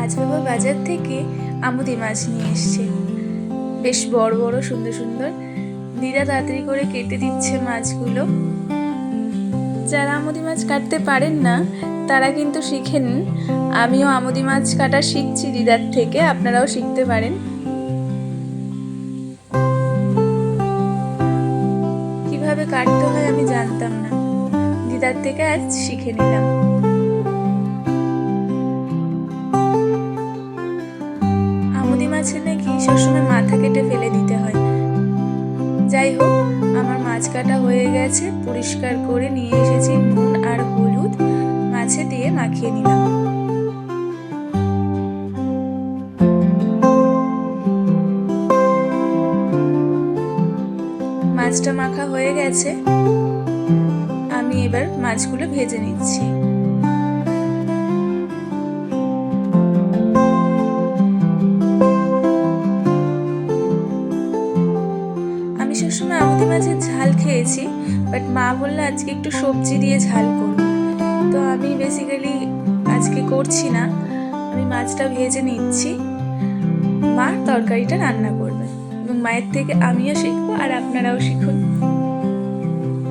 আজ বাবা বাজার থেকে আমুদি মাছ নিয়ে এসছে। বেশ বড় বড় সুন্দর সুন্দর। দিদা তাড়াতাড়ি করে কেটে দিচ্ছে মাছগুলো। যারা আমুদি মাছ কাটতে পারেন না তারা কিন্তু শিখে নিন। আমিও আমুদি মাছ কাটা শিখছি দিদার থেকে, আপনারাও শিখতে পারেন। কিভাবে কাটতে হয় আমি জানতাম না, দিদার থেকে আজ শিখে নিলাম। আমুদি মাছের নাকি সবসময় মাথা কেটে ফেলে দিতে হয়। যাই হোক, আমার মাছ কাটা হয়ে গেছে। পরিষ্কার করে নিয়ে এসেছি, নুন আর হলুদ মাছে দিয়ে মাখিয়ে নিলাম। মাছটা মাখা হয়ে গেছে, আমি এবার মাছগুলো ভেজে নিচ্ছি। আমি সবসময় আমুদি মাছের ঝাল খেয়েছি, বাট মা বললো আজকে একটু সবজি দিয়ে ঝাল করব। তো আমি বেসিক্যালি আজকে করছি না, আমি মাছটা ভেজে নিচ্ছি। মা তরকারিটা রান্না করবে এবং মায়ের থেকে আমিও শিখবো আর আপনারাও শিখুন।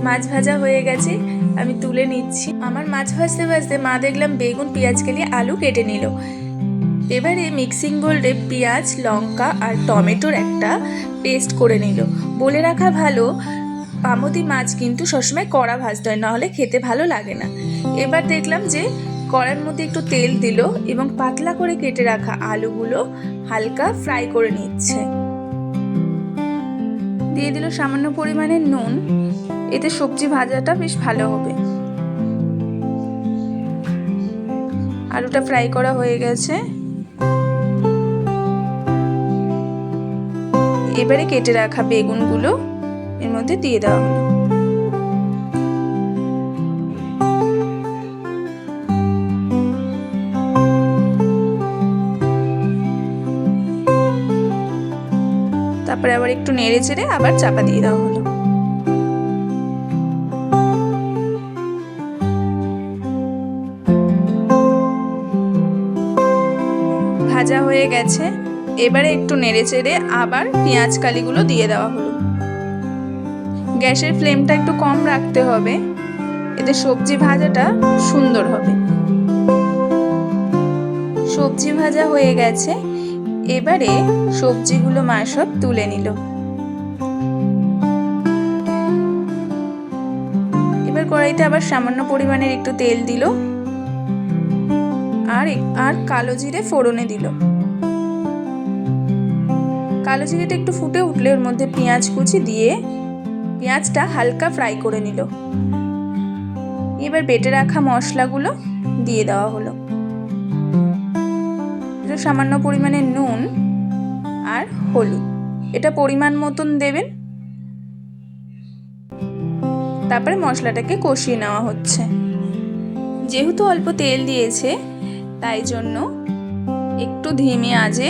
মাছ ভাজা হয়ে গেছে, আমি তুলে নিচ্ছি। আমার মাছ ভাজতে ভাজতে মা দেখলাম বেগুন পেঁয়াজ কেটে আলু কেটে নিল। এবারে মিক্সিং বোর্ডে পেঁয়াজ লঙ্কা আর টমেটোর একটা পেস্ট করে নিল। বলে রাখা ভালো, আমুদি মাছ কিন্তু সবসময় কড়া ভাজতে হয়, নাহলে খেতে ভালো লাগে না। এবার দেখলাম যে কড়ার মধ্যে একটু তেল দিল এবং পাতলা করে কেটে রাখা আলুগুলো হালকা ফ্রাই করে নিচ্ছে। দিয়ে দিল সামান্য পরিমাণে নুন, এতে সবজি ভাজাটা বেশ ভালো হবে। আলুটা ফ্রাই করা হয়ে গেছে, এবারে কেটে রাখা বেগুনগুলো এর মধ্যে দিয়ে দেওয়া হলো। তারপরে আবার একটু নেড়ে চেড়ে আবার চাপা দিয়ে দেওয়া হলো। ভাজা হয়ে গেছে, এবারে একটু নেড়ে চেড়ে আবার পেঁয়াজ কালিগুলো দিয়ে দেওয়া হলো। গ্যাসের ফ্লেমটা একটু কম রাখতে হবে, এতে সবজি ভাজাটা সুন্দর হবে। সবজি ভাজা হয়ে গেছে, এবারে সবজিগুলো মা সব তুলে নিল। এবার কড়াইতে আবার সামান্য পরিমাণের একটু তেল দিল আর কালো জিরে ফোড়নে দিল। কালো জিরেটা একটু ফুটে উঠলে ওর মধ্যে পেঁয়াজ কুচি দিয়ে পেঁয়াজটা হালকা ফ্রাই করে নিল। এবার বেটে রাখা মশলাগুলো দিয়ে দেওয়া হলো। সামান্য পরিমাণে নুন আর হলুদ, এটা পরিমাণ মতন দেবেন। তারপরে মশলাটাকে কষিয়ে নেওয়া হচ্ছে। যেহেতু অল্প তেল দিয়েছে তাই জন্য একটু ধিমে আঁচে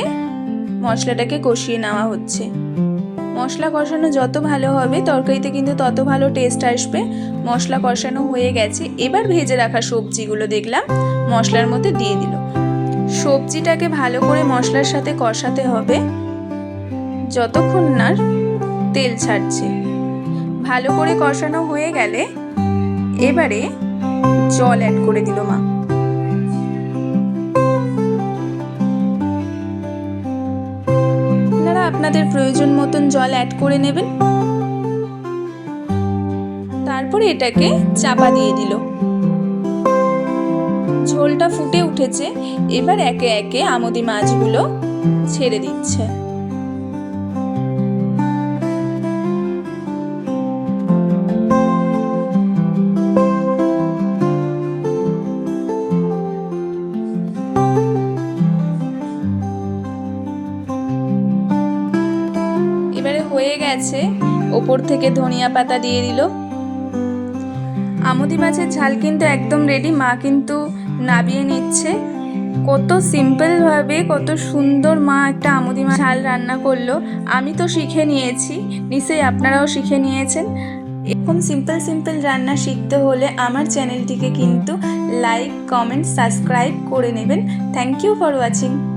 মশলাটাকে কষিয়ে নেওয়া হচ্ছে। মশলা কষানো যত ভালো হবে তরকারিতে কিন্তু তত ভালো টেস্ট আসবে। মশলা কষানো হয়ে গেছে, এবার ভেজে রাখা সবজিগুলো দেখলাম মশলার মধ্যে দিয়ে দিল। সবজিটাকে ভালো করে মশলার সাথে কষাতে হবে যতক্ষণ না তেল ছাড়ছে। ভালো করে কষানো হয়ে গেলে এবারে জল অ্যাড করে দিল মা। আপনারা আপনাদের প্রয়োজন মতন জল অ্যাড করে নেবেন। তারপরে এটাকে চাপা দিয়ে দিল। ঝোলটা ফুটে উঠেছে, এবার একে একে আমুদি মাছগুলো ছেড়ে দিচ্ছে। এবারে হয়ে গেছে, ওপর থেকে ধনিয়া পাতা দিয়ে দিল। আমুদি মাছের ঝাল কিন্তু একদম রেডি। মা কিন্তু নাবিয়ে নিচ্ছে। কত সিম্পলভাবে কত সুন্দর মা একটা আমুদি মাছ ঝাল রান্না করলো। আমি তো শিখে নিয়েছি, নিশ্চয়ই আপনারাও শিখে নিয়েছেন। এরকম সিম্পল সিম্পল রান্না শিখতে হলে আমার চ্যানেলটিকে কিন্তু লাইক, কমেন্ট, সাবস্ক্রাইব করে নেবেন। Thank you for watching.